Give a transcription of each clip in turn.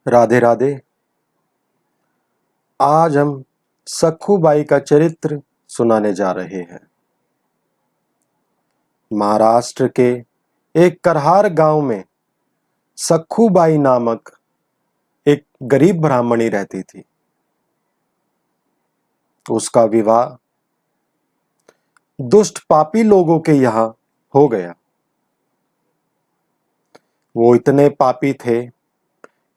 राधे राधे। आज हम सखूबाई का चरित्र सुनाने जा रहे हैं। महाराष्ट्र के एक करहार गांव में सखूबाई नामक एक गरीब ब्राह्मणी रहती थी। उसका विवाह दुष्ट पापी लोगों के यहाँ हो गया। वो इतने पापी थे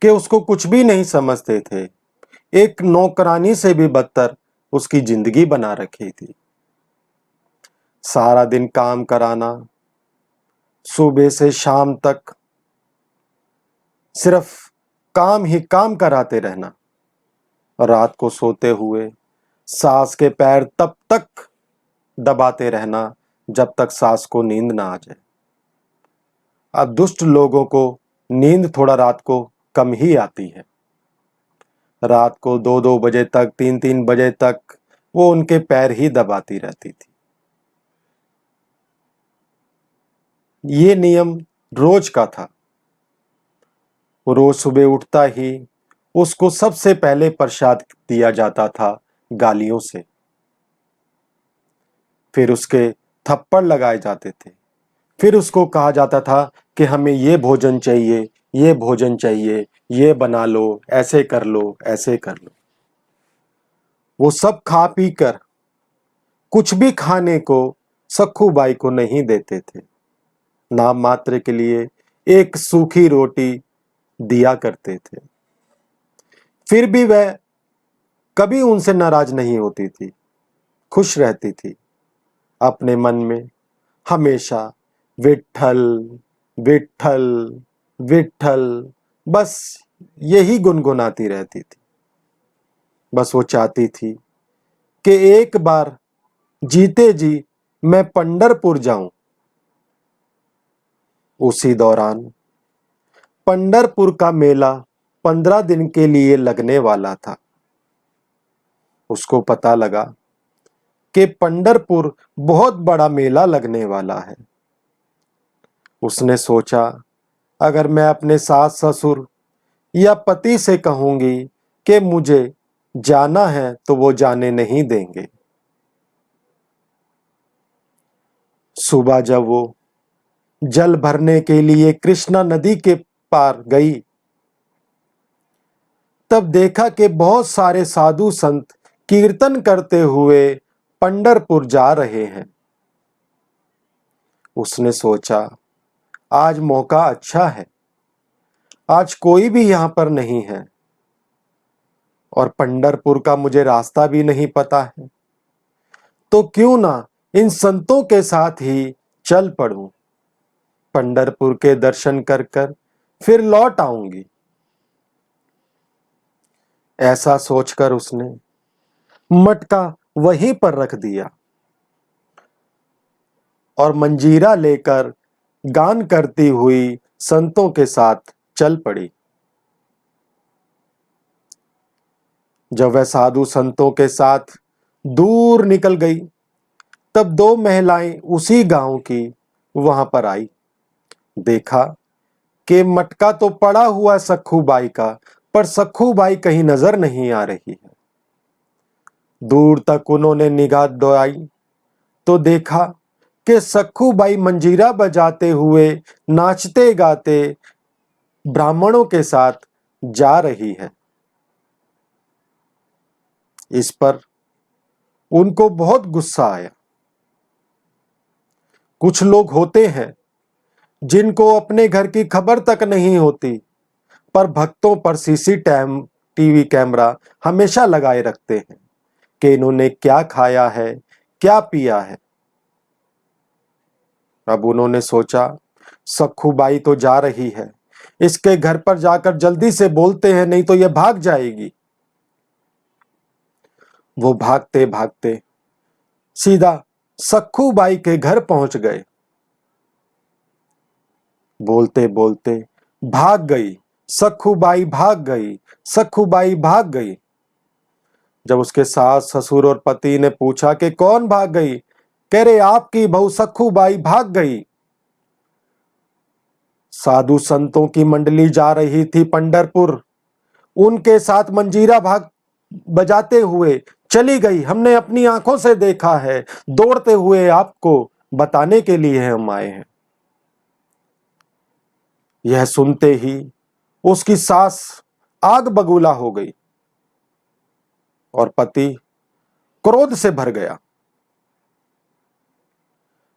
कि उसको कुछ भी नहीं समझते थे। एक नौकरानी से भी बदतर उसकी जिंदगी बना रखी थी। सारा दिन काम कराना, सुबह से शाम तक सिर्फ काम ही काम कराते रहना। रात को सोते हुए सास के पैर तब तक दबाते रहना जब तक सास को नींद ना आ जाए। अब दुष्ट लोगों को नींद थोड़ा रात को कम ही आती है। रात को 2-2 बजे तक, 3-3 बजे तक वो उनके पैर ही दबाती रहती थी। ये नियम रोज का था। वो रोज सुबह उठता ही उसको सबसे पहले प्रसाद दिया जाता था गालियों से। फिर उसके थप्पड़ लगाए जाते थे। फिर उसको कहा जाता था कि हमें ये भोजन चाहिए, ये भोजन चाहिए, ये बना लो, ऐसे कर लो, ऐसे कर लो। वो सब खा पी कर कुछ भी खाने को सखूबाई को नहीं देते थे। नाम मात्र के लिए एक सूखी रोटी दिया करते थे। फिर भी वह कभी उनसे नाराज नहीं होती थी, खुश रहती थी। अपने मन में हमेशा विट्ठल विट्ठल विट्ठल बस यही गुनगुनाती रहती थी। बस वो चाहती थी कि एक बार जीते जी मैं पंढरपुर जाऊं। उसी दौरान पंढरपुर का मेला 15 दिन के लिए लगने वाला था। उसको पता लगा कि पंढरपुर बहुत बड़ा मेला लगने वाला है। उसने सोचा, अगर मैं अपने सास ससुर या पति से कहूंगी कि मुझे जाना है तो वो जाने नहीं देंगे। सुबह जब वो जल भरने के लिए कृष्णा नदी के पार गई, तब देखा कि बहुत सारे साधु संत कीर्तन करते हुए पंढरपुर जा रहे हैं। उसने सोचा, आज मौका अच्छा है, आज कोई भी यहां पर नहीं है और पंढरपुर का मुझे रास्ता भी नहीं पता है, तो क्यों ना इन संतों के साथ ही चल पड़ूं। पंढरपुर के दर्शन कर कर फिर लौट आऊंगी। ऐसा सोचकर उसने मटका वहीं पर रख दिया और मंजीरा लेकर गान करती हुई संतों के साथ चल पड़ी। जब वह साधु संतों के साथ दूर निकल गई, तब 2 महिलाएं उसी गांव की वहां पर आई। देखा कि मटका तो पड़ा हुआ है सखूबाई का, पर सखूबाई कहीं नजर नहीं आ रही है। दूर तक उन्होंने निगाह दौड़ाई तो देखा कि सखूबाई मंजीरा बजाते हुए, नाचते गाते ब्राह्मणों के साथ जा रही है। इस पर उनको बहुत गुस्सा आया। कुछ लोग होते हैं जिनको अपने घर की खबर तक नहीं होती, पर भक्तों पर टीवी कैमरा हमेशा लगाए रखते हैं कि इन्होंने क्या खाया है, क्या पिया है। अब उन्होंने सोचा, सखूबाई तो जा रही है, इसके घर पर जाकर जल्दी से बोलते हैं, नहीं तो यह भाग जाएगी। वो भागते भागते सीधा सखूबाई के घर पहुंच गए। बोलते बोलते भाग गई, सखूबाई भाग गई, सखूबाई भाग गई। जब उसके सास ससुर और पति ने पूछा कि कौन भाग गई, कह रहे आपकी बहू सखूबाई भाग गई। साधु संतों की मंडली जा रही थी पंढरपुर, उनके साथ मंजीरा भाग बजाते हुए चली गई। हमने अपनी आंखों से देखा है, दौड़ते हुए आपको बताने के लिए हम आए हैं। यह सुनते ही उसकी सास आग बबूला हो गई और पति क्रोध से भर गया।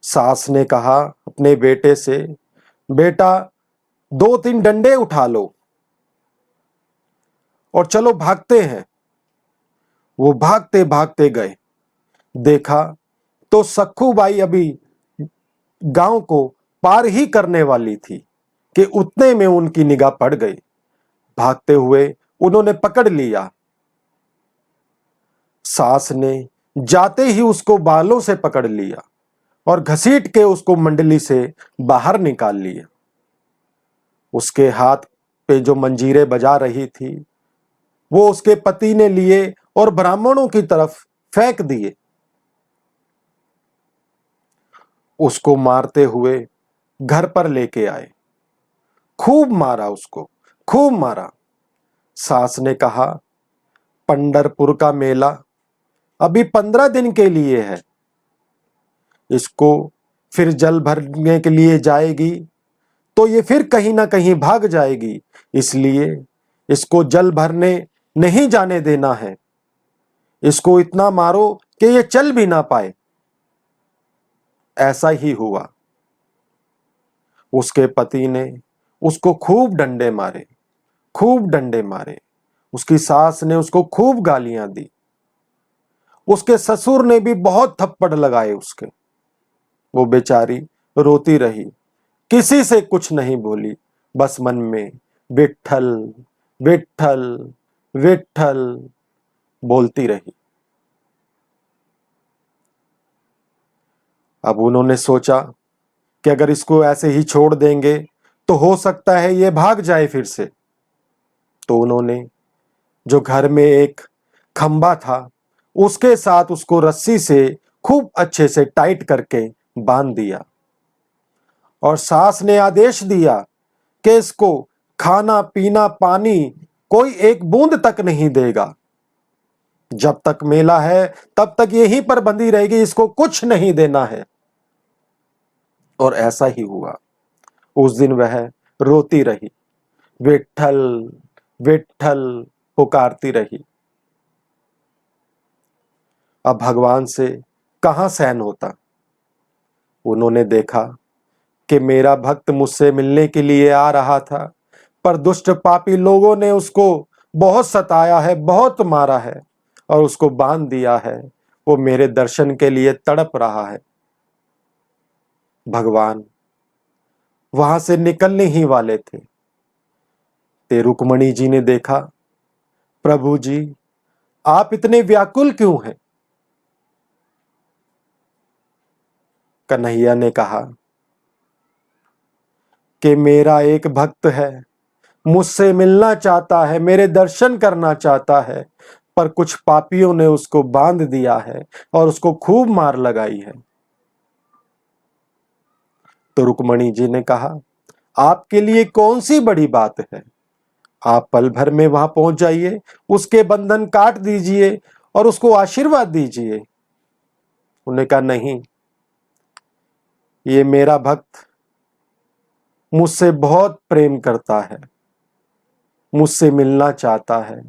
सास ने कहा अपने बेटे से, बेटा 2-3 डंडे उठा लो और चलो भागते हैं। वो भागते भागते गए। देखा तो सखू बाई अभी गांव को पार ही करने वाली थी कि उतने में उनकी निगाह पड़ गई। भागते हुए उन्होंने पकड़ लिया। सास ने जाते ही उसको बालों से पकड़ लिया और घसीट के उसको मंडली से बाहर निकाल लिया। उसके हाथ पे जो मंजीरे बजा रही थी वो उसके पति ने लिए और ब्राह्मणों की तरफ फेंक दिए। उसको मारते हुए घर पर लेके आए। खूब मारा उसको, खूब मारा। सास ने कहा पंढरपुर का मेला अभी 15 दिन के लिए है, इसको फिर जल भरने के लिए जाएगी तो ये फिर कहीं ना कहीं भाग जाएगी, इसलिए इसको जल भरने नहीं जाने देना है। इसको इतना मारो कि ये चल भी ना पाए। ऐसा ही हुआ। उसके पति ने उसको खूब डंडे मारे, खूब डंडे मारे। उसकी सास ने उसको खूब गालियां दी। उसके ससुर ने भी बहुत थप्पड़ लगाए उसके। वो बेचारी रोती रही, किसी से कुछ नहीं बोली, बस मन में विट्ठल विट्ठल विट्ठल बोलती रही। अब उन्होंने सोचा कि अगर इसको ऐसे ही छोड़ देंगे तो हो सकता है ये भाग जाए फिर से। तो उन्होंने जो घर में एक खंबा था उसके साथ उसको रस्सी से खूब अच्छे से टाइट करके बांध दिया और सास ने आदेश दिया कि इसको खाना पीना पानी कोई एक बूंद तक नहीं देगा। जब तक मेला है तब तक यहीं पर बंधी रहेगी, इसको कुछ नहीं देना है। और ऐसा ही हुआ। उस दिन वह रोती रही, विट्ठल विट्ठल पुकारती रही। अब भगवान से कहां सहन होता। उन्होंने देखा कि मेरा भक्त मुझसे मिलने के लिए आ रहा था, पर दुष्ट पापी लोगों ने उसको बहुत सताया है, बहुत मारा है और उसको बांध दिया है। वो मेरे दर्शन के लिए तड़प रहा है। भगवान वहां से निकलने ही वाले थे ते रुक्मणी जी ने देखा, प्रभु जी आप इतने व्याकुल क्यों हैं। कन्हैया ने कहा कि मेरा एक भक्त है, मुझसे मिलना चाहता है, मेरे दर्शन करना चाहता है, पर कुछ पापियों ने उसको बांध दिया है और उसको खूब मार लगाई है। तो रुक्मणी जी ने कहा आपके लिए कौन सी बड़ी बात है, आप पल भर में वहां पहुंच जाइए, उसके बंधन काट दीजिए और उसको आशीर्वाद दीजिए। उन्होंने कहा नहीं, ये मेरा भक्त मुझसे बहुत प्रेम करता है, मुझसे मिलना चाहता है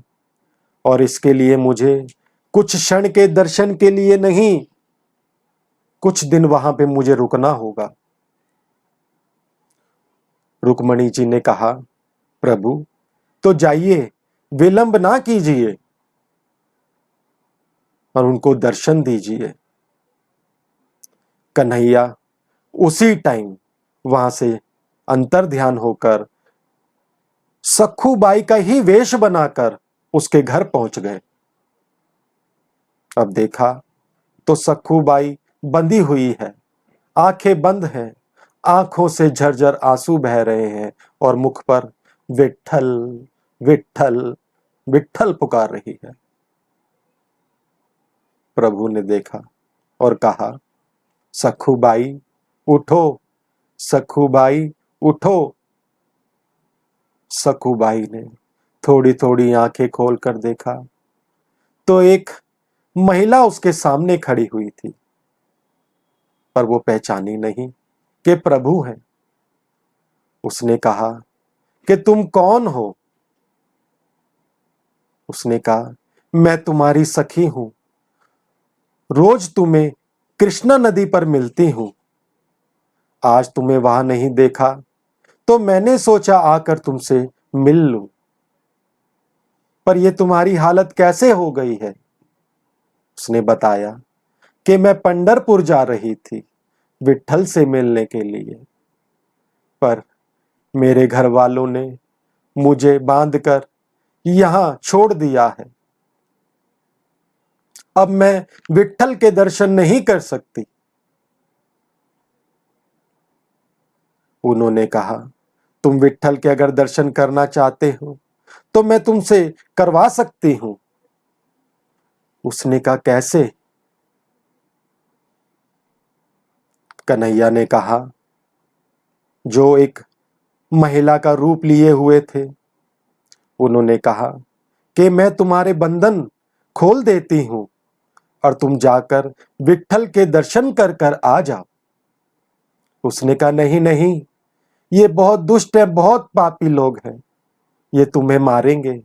और इसके लिए मुझे कुछ क्षण के दर्शन के लिए नहीं, कुछ दिन वहां पे मुझे रुकना होगा। रुक्मणी जी ने कहा प्रभु तो जाइए, विलंब ना कीजिए और उनको दर्शन दीजिए। कन्हैया उसी टाइम वहां से अंतर ध्यान होकर सखू बाई का ही वेश बनाकर उसके घर पहुंच गए। अब देखा तो सखू बाई बंधी हुई है, आंखें बंद हैं, आंखों से झरझर आंसू बह रहे हैं और मुख पर विट्ठल विट्ठल विट्ठल पुकार रही है। प्रभु ने देखा और कहा सखूबाई उठो, सखूबाई उठो। सखूबाई ने थोड़ी थोड़ी आंखें खोलकर देखा तो एक महिला उसके सामने खड़ी हुई थी, पर वो पहचानी नहीं कि प्रभु है। उसने कहा कि तुम कौन हो? उसने कहा, मैं तुम्हारी सखी हूं, रोज तुम्हें कृष्णा नदी पर मिलती हूं। आज तुम्हें वहां नहीं देखा तो मैंने सोचा आकर तुमसे मिल लूं। पर यह तुम्हारी हालत कैसे हो गई है? उसने बताया कि मैं पंढरपुर जा रही थी विट्ठल से मिलने के लिए, पर मेरे घर वालों ने मुझे बांधकर यहां छोड़ दिया है। अब मैं विट्ठल के दर्शन नहीं कर सकती। उन्होंने कहा, तुम विट्ठल के अगर दर्शन करना चाहते हो तो मैं तुमसे करवा सकती हूं। उसने कहा, कैसे? कन्हैया ने कहा, जो एक महिला का रूप लिए हुए थे, उन्होंने कहा कि मैं तुम्हारे बंधन खोल देती हूं और तुम जाकर विट्ठल के दर्शन कर कर आ जाओ। उसने कहा, नहीं नहीं, ये बहुत दुष्ट है, बहुत पापी लोग हैं, ये तुम्हें मारेंगे।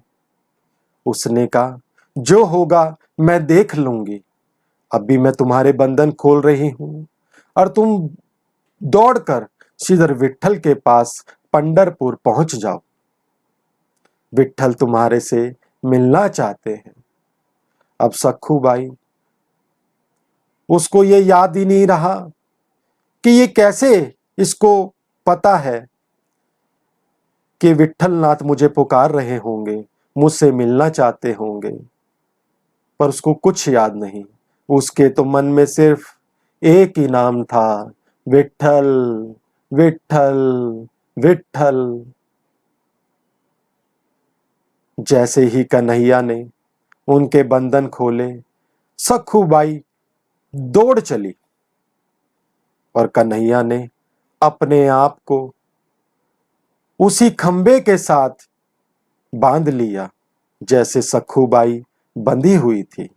उसने कहा, जो होगा मैं देख लूंगी। अभी मैं तुम्हारे बंधन खोल रही हूं और तुम दौड़कर सीधे विट्ठल के पास पंढरपुर पहुंच जाओ। विट्ठल तुम्हारे से मिलना चाहते हैं। अब सखूबाई, उसको ये याद ही नहीं रहा कि ये कैसे इसको पता है कि विट्ठल नाथ मुझे पुकार रहे होंगे, मुझसे मिलना चाहते होंगे, पर उसको कुछ याद नहीं। उसके तो मन में सिर्फ एक ही नाम था, विट्ठल विट्ठल विट्ठल। जैसे ही कन्हैया ने उनके बंधन खोले, सखूबाई दौड़ चली और कन्हैया ने अपने आप को उसी खंबे के साथ बांध लिया जैसे सखूबाई बंधी हुई थी।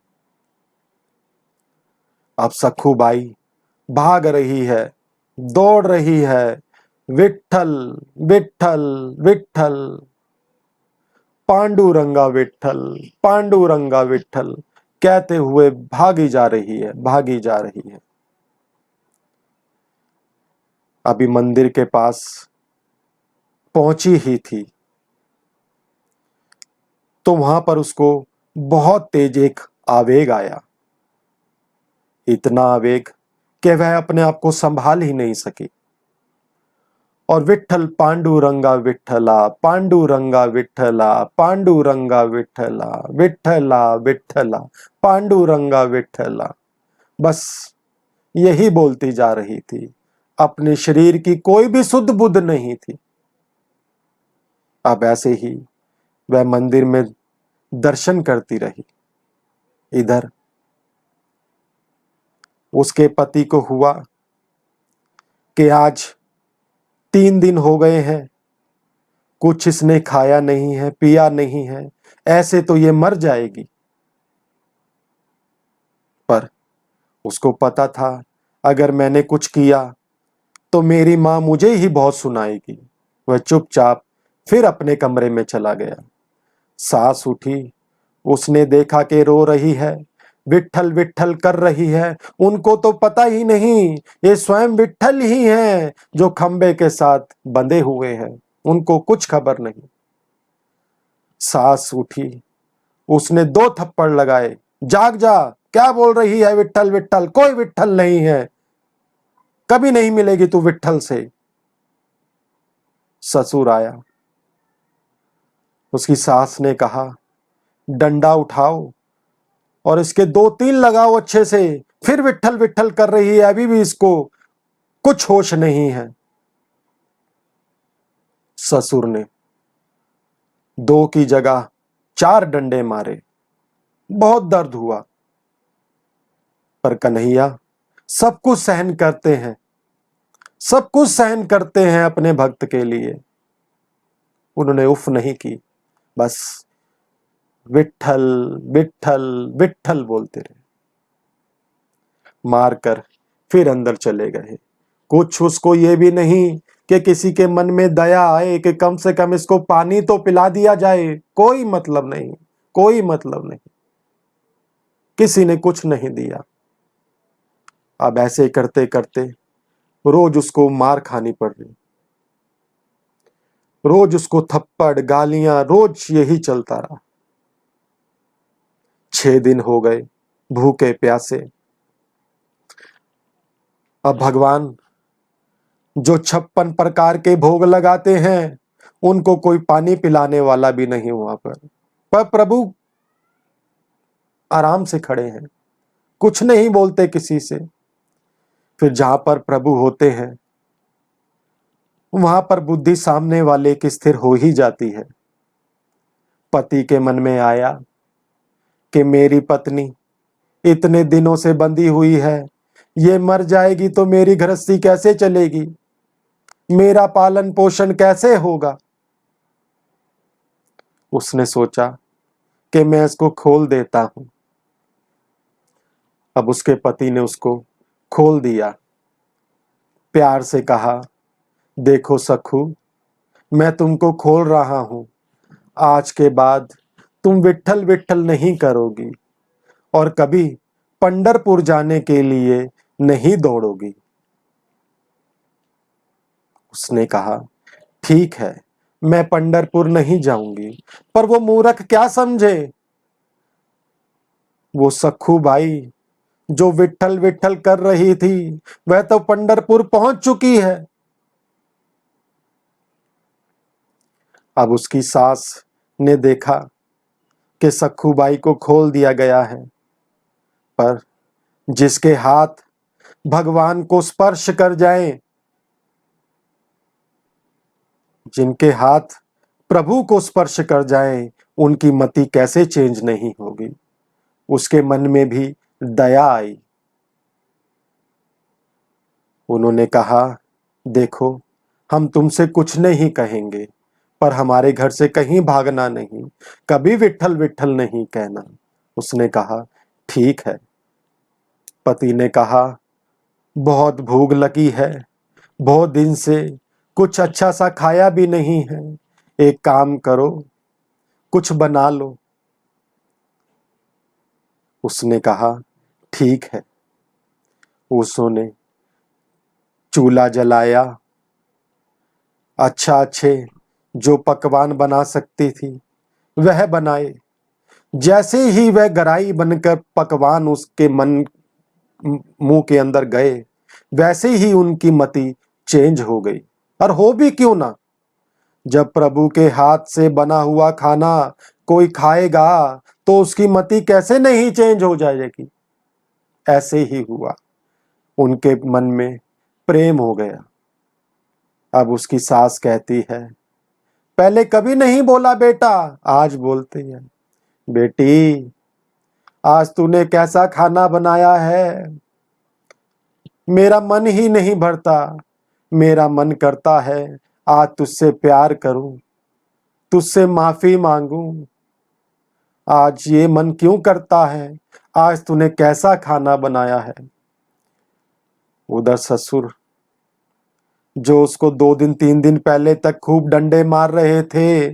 अब सखूबाई भाग रही है, दौड़ रही है, विट्ठल विट्ठल विट्ठल, पांडुरंगा विट्ठल, पांडुरंगा विट्ठल कहते हुए भागी जा रही है, भागी जा रही है। अभी मंदिर के पास पहुंची ही थी तो वहां पर उसको बहुत तेज एक आवेग आया। इतना आवेग कि वह अपने आप को संभाल ही नहीं सकी और विट्ठल पांडुरंगा विट्ठला, पांडुरंगा विट्ठला, पांडुरंगा विट्ठला, विट्ठला विट्ठला, पांडुरंगा विट्ठला, बस यही बोलती जा रही थी। अपने शरीर की कोई भी सुध बुध नहीं थी। अब ऐसे ही वह मंदिर में दर्शन करती रही। इधर उसके पति को हुआ कि आज 3 दिन हो गए हैं, कुछ इसने खाया नहीं है, पिया नहीं है, ऐसे तो ये मर जाएगी। पर उसको पता था अगर मैंने कुछ किया तो मेरी मां मुझे ही बहुत सुनाएगी। वह चुपचाप फिर अपने कमरे में चला गया। सास उठी, उसने देखा कि रो रही है, विट्ठल विट्ठल कर रही है। उनको तो पता ही नहीं ये स्वयं विट्ठल ही हैं जो खंबे के साथ बंधे हुए हैं, उनको कुछ खबर नहीं। सास उठी, उसने 2 थप्पड़ लगाए, जाग जा, क्या बोल रही है विट्ठल विट्ठल, कोई विट्ठल नहीं है, कभी नहीं मिलेगी तू विट्ठल से। ससुर आया, उसकी सास ने कहा, डंडा उठाओ और इसके 2-3 लगाओ अच्छे से, फिर विट्ठल विट्ठल कर रही है, अभी भी इसको कुछ होश नहीं है। ससुर ने 2 की जगह 4 डंडे मारे, बहुत दर्द हुआ, पर कन्हैया सब कुछ सहन करते हैं, सब कुछ सहन करते हैं अपने भक्त के लिए। उन्होंने उफ नहीं की, बस विट्ठल विट्ठल विट्ठल बोलते रहे। मारकर फिर अंदर चले गए। कुछ उसको ये भी नहीं कि किसी के मन में दया आए कि कम से कम इसको पानी तो पिला दिया जाए। कोई मतलब नहीं, कोई मतलब नहीं, किसी ने कुछ नहीं दिया। अब ऐसे करते करते रोज उसको मार खानी पड़ रही, रोज उसको थप्पड़ गालियां, रोज यही चलता रहा। 6 दिन हो गए भूखे प्यासे। अब भगवान जो 56 प्रकार के भोग लगाते हैं, उनको कोई पानी पिलाने वाला भी नहीं वहां पर प्रभु आराम से खड़े हैं, कुछ नहीं बोलते किसी से। फिर जहां पर प्रभु होते हैं वहां पर बुद्धि सामने वाले की स्थिर हो ही जाती है। पति के मन में आया कि मेरी पत्नी इतने दिनों से बंधी हुई है, ये मर जाएगी तो मेरी गृहस्थी कैसे चलेगी, मेरा पालन पोषण कैसे होगा। उसने सोचा कि मैं इसको खोल देता हूं। अब उसके पति ने उसको खोल दिया, प्यार से कहा, देखो सखू, मैं तुमको खोल रहा हूं, आज के बाद तुम विट्ठल विट्ठल नहीं करोगी और कभी पंढरपुर जाने के लिए नहीं दौड़ोगी। उसने कहा, ठीक है, मैं पंढरपुर नहीं जाऊंगी। पर वो मूर्ख क्या समझे, वो सखू बाई जो विट्ठल विट्ठल कर रही थी वह तो पंढरपुर पहुंच चुकी है। अब उसकी सास ने देखा कि सखू बाई को खोल दिया गया है, पर जिसके हाथ भगवान को स्पर्श कर जाएं, जिनके हाथ प्रभु को स्पर्श कर जाएं, उनकी मति कैसे चेंज नहीं होगी। उसके मन में भी दया आई। उन्होंने कहा, देखो, हम तुमसे कुछ नहीं कहेंगे, पर हमारे घर से कहीं भागना नहीं, कभी विट्ठल विट्ठल नहीं कहना। उसने कहा, ठीक है। पति ने कहा, बहुत भूख लगी है, बहुत दिन से कुछ अच्छा सा खाया भी नहीं है, एक काम करो, कुछ बना लो। उसने कहा, ठीक है। उसने चूल्हा जलाया, अच्छे जो पकवान बना सकती थी वह बनाए। जैसे ही वह गराई बनकर पकवान उसके मन मुंह के अंदर गए, वैसे ही उनकी मति चेंज हो गई। और हो भी क्यों ना, जब प्रभु के हाथ से बना हुआ खाना कोई खाएगा तो उसकी मति कैसे नहीं चेंज हो जाएगी। ऐसे ही हुआ, उनके मन में प्रेम हो गया। अब उसकी सास कहती है, पहले कभी नहीं बोला बेटा, आज बोलती है, बेटी आज तूने कैसा खाना बनाया है, मेरा मन ही नहीं भरता। मेरा मन करता है आज तुझसे प्यार करूं, तुझसे माफी मांगूं। आज ये मन क्यों करता है, आज तूने कैसा खाना बनाया है। उधर ससुर जो उसको 2 दिन 3 दिन पहले तक खूब डंडे मार रहे थे,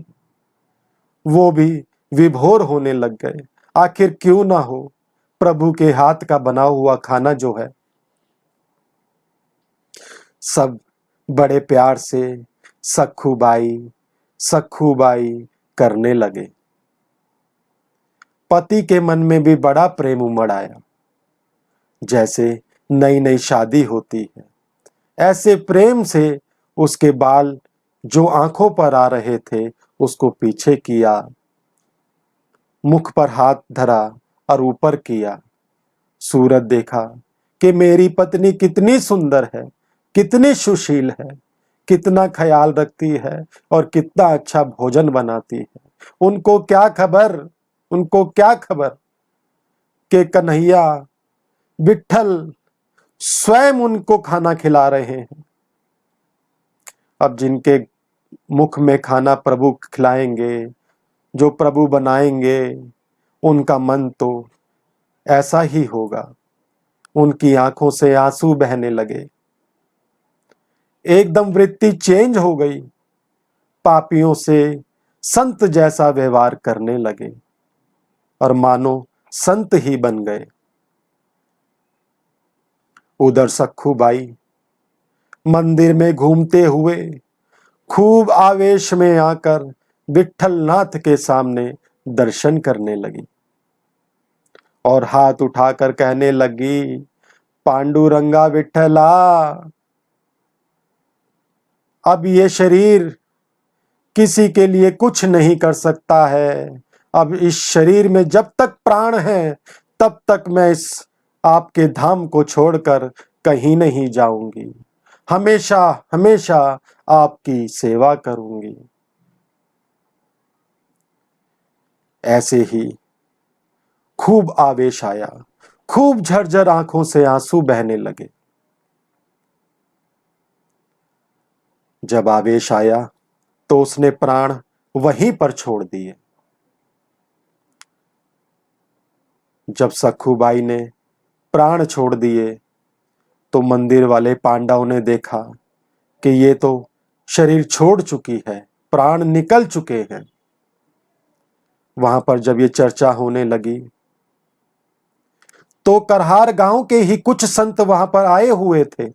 वो भी विभोर होने लग गए। आखिर क्यों ना हो, प्रभु के हाथ का बना हुआ खाना जो है। सब बड़े प्यार से सखूबाई सखूबाई करने लगे। पति के मन में भी बड़ा प्रेम उमड़ आया, जैसे नई नई शादी होती है। ऐसे प्रेम से उसके बाल जो आंखों पर आ रहे थे उसको पीछे किया, मुख पर हाथ धरा और ऊपर किया। सूरत देखा कि मेरी पत्नी कितनी सुंदर है, कितनी सुशील है, कितना ख्याल रखती है और कितना अच्छा भोजन बनाती है। उनको क्या खबर, उनको क्या खबर कि कन्हैया विट्ठल स्वयं उनको खाना खिला रहे हैं। अब जिनके मुख में खाना प्रभु खिलाएंगे, जो प्रभु बनाएंगे उनका मन तो ऐसा ही होगा। उनकी आंखों से आंसू बहने लगे, एकदम वृत्ति चेंज हो गई। पापियों से संत जैसा व्यवहार करने लगे और मानो संत ही बन गए। उधर सखू बाई मंदिर में घूमते हुए खूब आवेश में आकर विट्ठल नाथ के सामने दर्शन करने लगी और हाथ उठाकर कहने लगी, पांडुरंगा विट्ठला, अब ये शरीर किसी के लिए कुछ नहीं कर सकता है। अब इस शरीर में जब तक प्राण है तब तक मैं इस आपके धाम को छोड़कर कहीं नहीं जाऊंगी, हमेशा हमेशा आपकी सेवा करूंगी। ऐसे ही खूब आवेश आया, खूब झरझर आंखों से आंसू बहने लगे। जब आवेश आया तो उसने प्राण वहीं पर छोड़ दिए। जब सखूबाई ने प्राण छोड़ दिए तो मंदिर वाले पांडवों ने देखा कि ये तो शरीर छोड़ चुकी है, प्राण निकल चुके हैं। वहां पर जब ये चर्चा होने लगी तो करहार गांव के ही कुछ संत वहां पर आए हुए थे।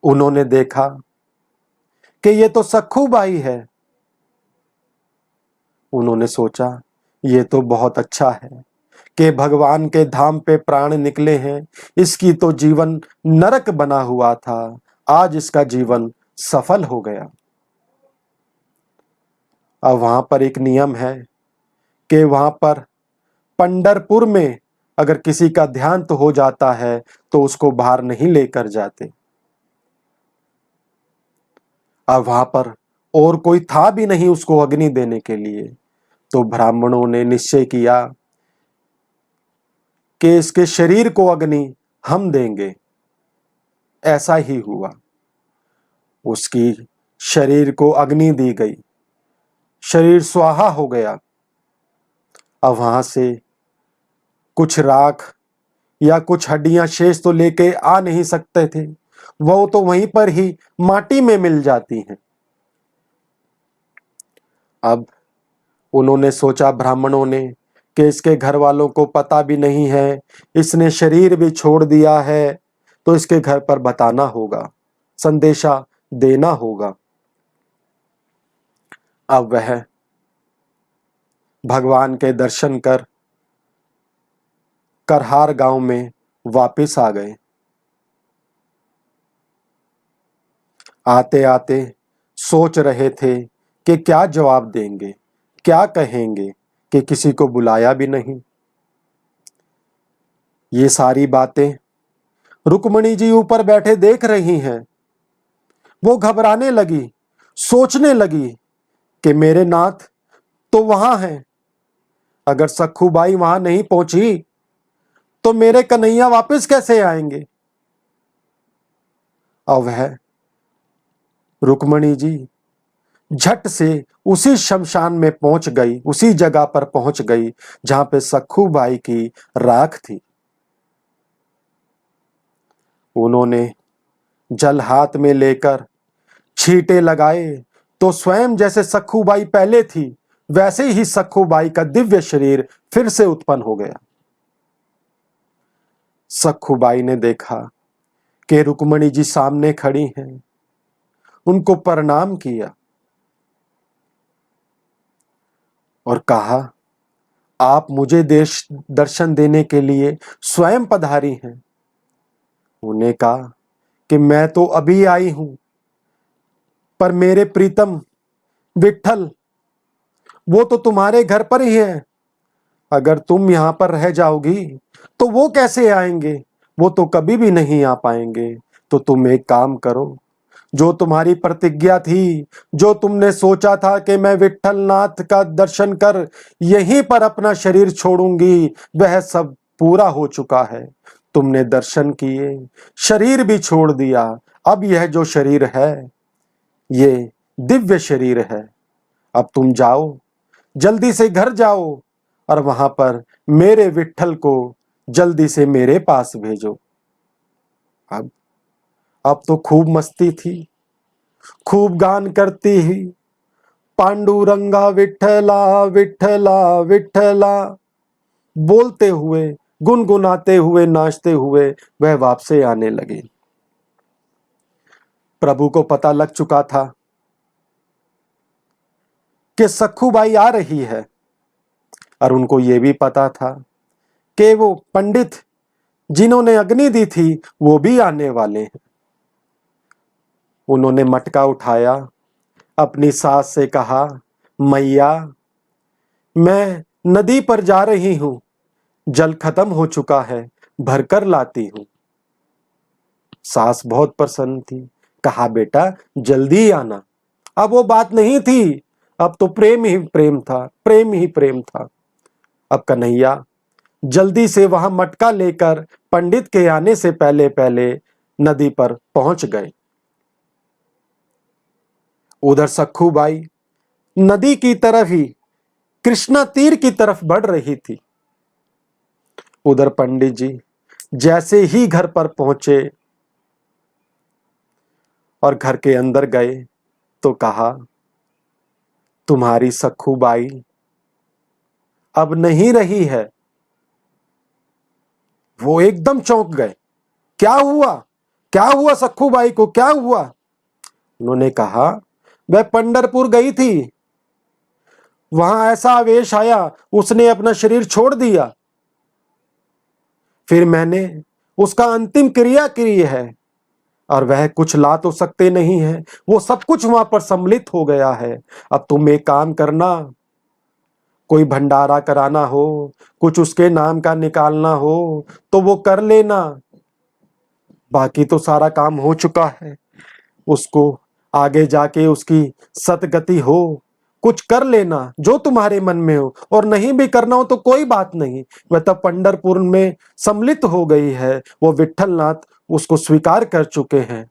उन्होंने देखा कि ये तो सखूबाई है। उन्होंने सोचा ये तो बहुत अच्छा है कि भगवान के धाम पे प्राण निकले हैं। इसकी तो जीवन नरक बना हुआ था, आज इसका जीवन सफल हो गया। अब वहां पर एक नियम है कि वहां पर पंढरपुर में अगर किसी का देहांत हो जाता है तो उसको बाहर नहीं लेकर जाते। अब वहां पर और कोई था भी नहीं उसको अग्नि देने के लिए, तो ब्राह्मणों ने निश्चय किया कि इसके शरीर को अग्नि हम देंगे। ऐसा ही हुआ, उसकी शरीर को अग्नि दी गई, शरीर स्वाहा हो गया। अब वहां से कुछ राख या कुछ हड्डियां शेष तो लेके आ नहीं सकते थे, वो तो वहीं पर ही माटी में मिल जाती हैं। अब उन्होंने सोचा, ब्राह्मणों ने, कि इसके घर वालों को पता भी नहीं है, इसने शरीर भी छोड़ दिया है, तो इसके घर पर बताना होगा, संदेशा देना होगा। अब वह भगवान के दर्शन कर करहार गांव में वापस आ गए। आते आते सोच रहे थे कि क्या जवाब देंगे, क्या कहेंगे, कि किसी को बुलाया भी नहीं। ये सारी बातें रुक्मणी जी ऊपर बैठे देख रही हैं। वो घबराने लगी, सोचने लगी कि मेरे नाथ तो वहां हैं, अगर सखूबाई वहां नहीं पहुंची तो मेरे कन्हैया वापस कैसे आएंगे। अब वह रुक्मणी जी झट से उसी शमशान में पहुंच गई, उसी जगह पर पहुंच गई जहां पे सखूबाई की राख थी। उन्होंने जल हाथ में लेकर छींटे लगाए तो स्वयं जैसे सखूबाई पहले थी वैसे ही सखूबाई का दिव्य शरीर फिर से उत्पन्न हो गया। सखूबाई ने देखा कि रुक्मणी जी सामने खड़ी हैं, उनको प्रणाम किया और कहा, आप मुझे देश दर्शन देने के लिए स्वयं पधारी हैं। उन्हें कहा कि मैं तो अभी आई हूं, पर मेरे प्रीतम विट्ठल वो तो तुम्हारे घर पर ही है। अगर तुम यहां पर रह जाओगी तो वो कैसे आएंगे, वो तो कभी भी नहीं आ पाएंगे। तो तुम एक काम करो, जो तुम्हारी प्रतिज्ञा थी, जो तुमने सोचा था कि मैं विट्ठल नाथ का दर्शन कर यहीं पर अपना शरीर छोड़ूंगी, वह सब पूरा हो चुका है। तुमने दर्शन किए, शरीर भी छोड़ दिया। अब यह जो शरीर है ये दिव्य शरीर है। अब तुम जाओ जल्दी से घर जाओ और वहां पर मेरे विट्ठल को जल्दी से मेरे पास भेजो। अब अब तो खूब मस्ती थी, खूब गान करती ही पांडुरंगा विठ्ठला विठ्ठला विठ्ठला बोलते हुए, गुनगुनाते हुए, नाचते हुए वह वापसे आने लगी। प्रभु को पता लग चुका था कि सखूबाई आ रही है, और उनको यह भी पता था कि वो पंडित जिन्होंने अग्नि दी थी वो भी आने वाले हैं। उन्होंने मटका उठाया, अपनी सास से कहा, मैया मैं नदी पर जा रही हूं, जल खत्म हो चुका है, भरकर लाती हूं। सास बहुत प्रसन्न थी, कहा बेटा जल्दी आना। अब वो बात नहीं थी, अब तो प्रेम ही प्रेम था, प्रेम ही प्रेम था। अब कन्हैया जल्दी से वहां मटका लेकर पंडित के आने से पहले पहले नदी पर पहुंच गए। उधर सखूबाई नदी की तरफ ही, कृष्णा तीर की बढ़ रही थी। उधर पंडित जी जैसे ही घर पर पहुंचे और घर के अंदर गए तो कहा, तुम्हारी सखूबाई अब नहीं रही है। वो एकदम चौंक गए, क्या हुआ, क्या हुआ सखूबाई को, क्या हुआ? उन्होंने कहा, वह पंढरपुर गई थी, वहां ऐसा आवेश आया, उसने अपना शरीर छोड़ दिया, फिर मैंने उसका अंतिम क्रिया की है, और वह कुछ ला तो सकते नहीं है, वो सब कुछ वहां पर सम्मिलित हो गया है। अब तुम एक काम करना, कोई भंडारा कराना हो, कुछ उसके नाम का निकालना हो तो वो कर लेना, बाकी तो सारा काम हो चुका है। उसको आगे जाके उसकी सतगति हो, कुछ कर लेना जो तुम्हारे मन में हो, और नहीं भी करना हो तो कोई बात नहीं, वह तब पंढरपुर में सम्मिलित हो गई है, वो विट्ठलनाथ उसको स्वीकार कर चुके हैं।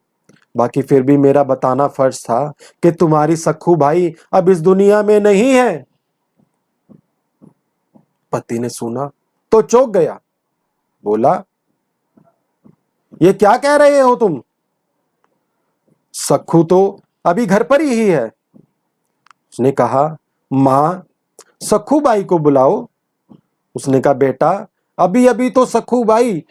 बाकी फिर भी मेरा बताना फर्ज था कि तुम्हारी सखू भाई अब इस दुनिया में नहीं है। पति ने सुना तो चौंक गया, बोला, ये क्या कह रहे हो तुम? सखू तो अभी घर पर ही है। उसने कहा, मां सखूबाई को बुलाओ। उसने कहा, बेटा अभी अभी तो सखूबाई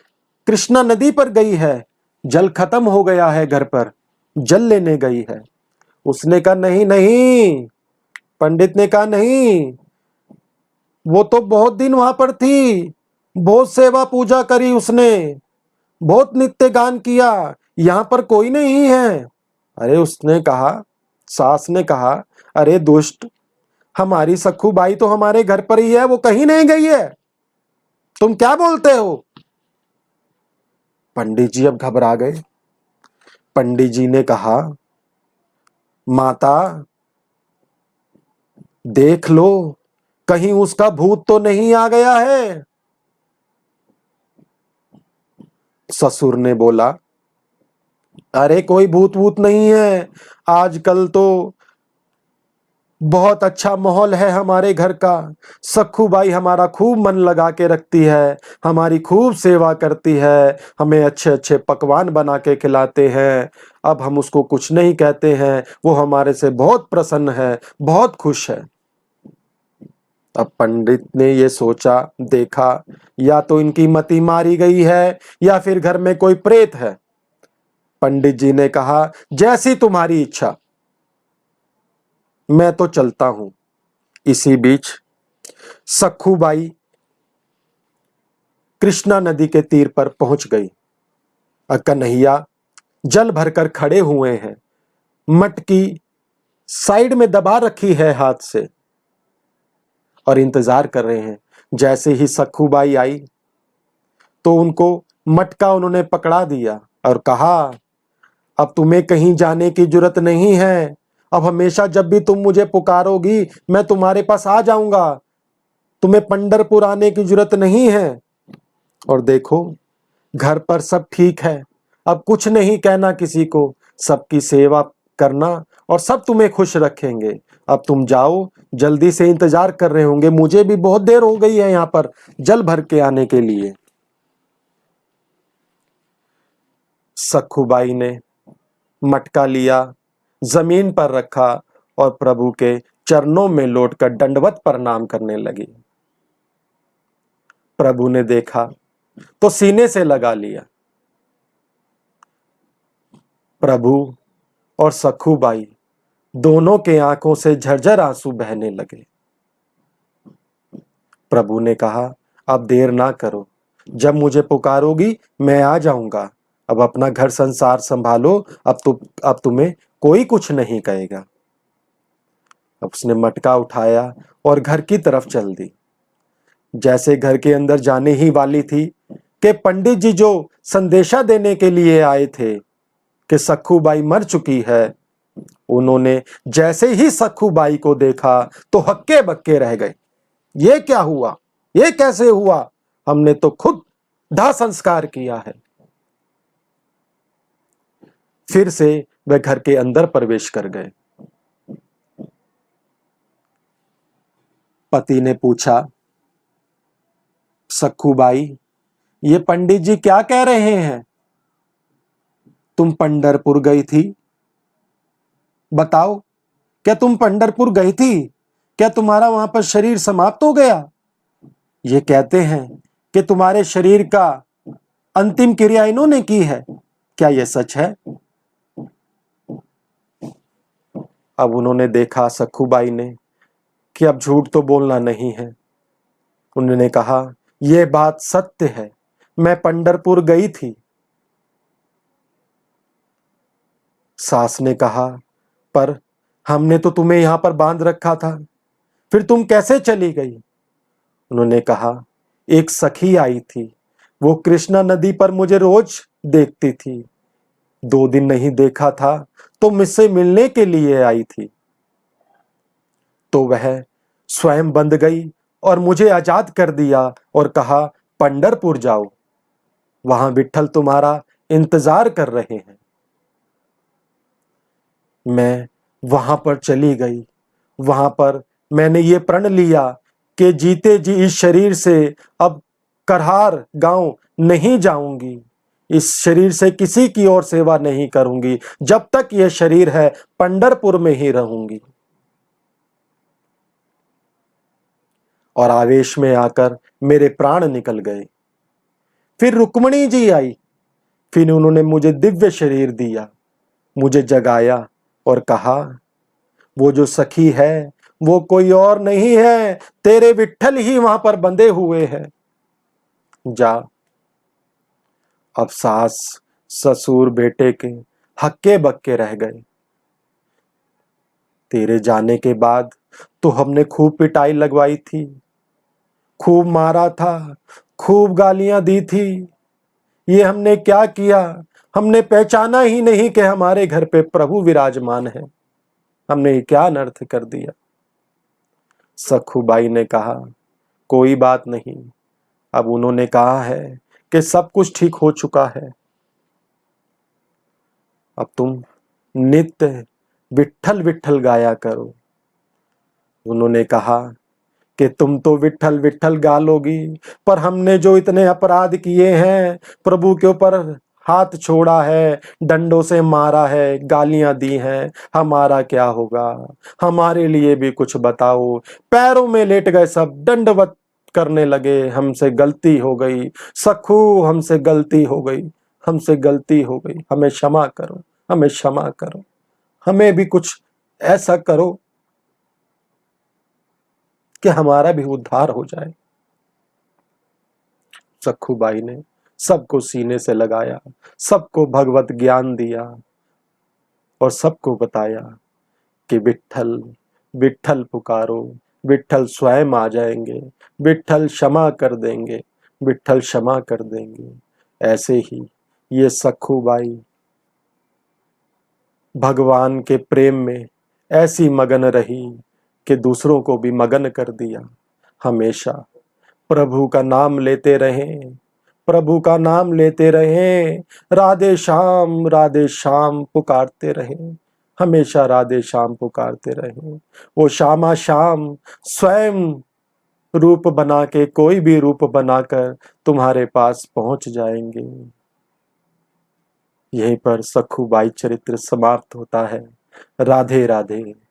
कृष्णा नदी पर गई है, जल खत्म हो गया है, घर पर जल लेने गई है। उसने कहा, नहीं नहीं। पंडित ने कहा, नहीं, वो तो बहुत दिन वहां पर थी, बहुत सेवा पूजा करी उसने, बहुत नित्य गान किया, यहां पर कोई नहीं है। अरे उसने कहा, सास ने कहा, अरे दुष्ट, हमारी सखू बाई तो हमारे घर पर ही है, वो कहीं नहीं गई है, तुम क्या बोलते हो? पंडित जी अब घबरा गए। पंडित जी ने कहा, माता देख लो, कहीं उसका भूत तो नहीं आ गया है। ससुर ने बोला, अरे कोई भूत वूत नहीं है, आजकल तो बहुत अच्छा माहौल है हमारे घर का, सखू बाई हमारा खूब मन लगा के रखती है, हमारी खूब सेवा करती है, हमें अच्छे अच्छे पकवान बना के खिलाते हैं, अब हम उसको कुछ नहीं कहते हैं, वो हमारे से बहुत प्रसन्न है, बहुत खुश है। अब पंडित ने ये सोचा, देखा या तो इनकी मति मारी गई है या फिर घर में कोई प्रेत है। पंडित जी ने कहा, जैसी तुम्हारी इच्छा, मैं तो चलता हूं। इसी बीच सखूबाई कृष्णा नदी के तीर पर पहुंच गई। कन्हैया जल भरकर खड़े हुए हैं, मटकी साइड में दबा रखी है हाथ से, और इंतजार कर रहे हैं। जैसे ही सखूबाई आई तो उनको मटका उन्होंने पकड़ा दिया और कहा, अब तुम्हें कहीं जाने की जरूरत नहीं है, अब हमेशा जब भी तुम मुझे पुकारोगी मैं तुम्हारे पास आ जाऊंगा, तुम्हें पंढरपुर आने की जरूरत नहीं है। और देखो घर पर सब ठीक है, अब कुछ नहीं कहना किसी को, सबकी सेवा करना और सब तुम्हें खुश रखेंगे। अब तुम जाओ, जल्दी से इंतजार कर रहे होंगे, मुझे भी बहुत देर हो गई है यहाँ पर जल भर के आने के लिए। सखुबाई ने मटका लिया, जमीन पर रखा और प्रभु के चरणों में लौटकर दंडवत प्रणाम करने लगी। प्रभु ने देखा तो सीने से लगा लिया। प्रभु और सखुबाई दोनों के आंखों से झरझर आंसू बहने लगे। प्रभु ने कहा, अब देर ना करो, जब मुझे पुकारोगी मैं आ जाऊंगा। अब अपना घर संसार संभालो, अब तुम्हें कोई कुछ नहीं कहेगा। अब उसने मटका उठाया और घर की तरफ चल दी। जैसे घर के अंदर जाने ही वाली थी कि पंडित जी जो संदेशा देने के लिए आए थे कि सखुबाई मर चुकी है, उन्होंने जैसे ही सखुबाई को देखा तो हक्के बक्के रह गए। ये क्या हुआ, ये कैसे हुआ, हमने तो खुद दाह संस्कार किया है। फिर से वह घर के अंदर प्रवेश कर गए। पति ने पूछा, सखुबाई, ये पंडित जी क्या कह रहे हैं? तुम पंढरपुर गई थी, बताओ, क्या तुम पंढरपुर गई थी? क्या तुम्हारा वहां पर शरीर समाप्त हो गया? ये कहते हैं कि तुम्हारे शरीर का अंतिम क्रिया इन्होंने की है, क्या यह सच है? अब उन्होंने देखा, सखुबाई ने, कि अब झूठ तो बोलना नहीं है। उन्होंने कहा, यह बात सत्य है, मैं पंढरपुर गई थी। सास ने कहा, पर हमने तो तुम्हें यहां पर बांध रखा था, फिर तुम कैसे चली गई? उन्होंने कहा, एक सखी आई थी, वो कृष्णा नदी पर मुझे रोज देखती थी। 2 दिन नहीं देखा था तो मुझसे मिलने के लिए आई थी, तो वह स्वयं बंध गई और मुझे आजाद कर दिया और कहा, पंढरपुर जाओ, वहां विट्ठल तुम्हारा इंतजार कर रहे हैं। मैं वहां पर चली गई। वहां पर मैंने ये प्रण लिया कि जीते जी इस शरीर से अब करहार गांव नहीं जाऊंगी, इस शरीर से किसी की और सेवा नहीं करूंगी, जब तक यह शरीर है पंढरपुर में ही रहूंगी। और आवेश में आकर मेरे प्राण निकल गए। फिर रुक्मिणी जी आई, फिर उन्होंने मुझे दिव्य शरीर दिया, मुझे जगाया और कहा, वो जो सखी है वो कोई और नहीं है, तेरे विट्ठल ही वहां पर बंधे हुए हैं, जा। अब सास ससुर बेटे के हक्के बक्के रह गए। तेरे जाने के बाद तो हमने खूब पिटाई लगवाई थी, खूब मारा था, खूब गालियां दी थी। ये हमने क्या किया? हमने पहचाना ही नहीं कि हमारे घर पे प्रभु विराजमान है। हमने क्या अनर्थ कर दिया। सखुबाई ने कहा, कोई बात नहीं, अब उन्होंने कहा है कि सब कुछ ठीक हो चुका है, अब तुम नित्य विट्ठल विट्ठल गाया करो। उन्होंने कहा कि तुम तो विट्ठल विट्ठल गा लोगी, पर हमने जो इतने अपराध किए हैं, प्रभु के ऊपर हाथ छोड़ा है, डंडों से मारा है, गालियां दी हैं, हमारा क्या होगा? हमारे लिए भी कुछ बताओ। पैरों में लेट गए, सब दंडवत करने लगे, हमसे गलती हो गई सखू, हमसे गलती हो गई, हमसे गलती हो गई, हमें क्षमा करो, हमें क्षमा करो, हमें भी कुछ ऐसा करो कि हमारा भी उद्धार हो जाए। सखुबाई ने सबको सीने से लगाया, सबको भगवत ज्ञान दिया और सबको बताया कि विट्ठल विट्ठल पुकारो, विट्ठल स्वयं आ जाएंगे, विट्ठल क्षमा कर देंगे, विट्ठल क्षमा कर देंगे। ऐसे ही ये सखुबाई भगवान के प्रेम में ऐसी मगन रही कि दूसरों को भी मगन कर दिया। हमेशा प्रभु का नाम लेते रहें, प्रभु का नाम लेते रहें, राधे श्याम पुकारते रहें, हमेशा राधे श्याम पुकारते रहे। वो श्यामा श्याम स्वयं रूप बना के, कोई भी रूप बनाकर तुम्हारे पास पहुंच जाएंगे। यहीं पर सखुबाई चरित्र समाप्त होता है। राधे राधे।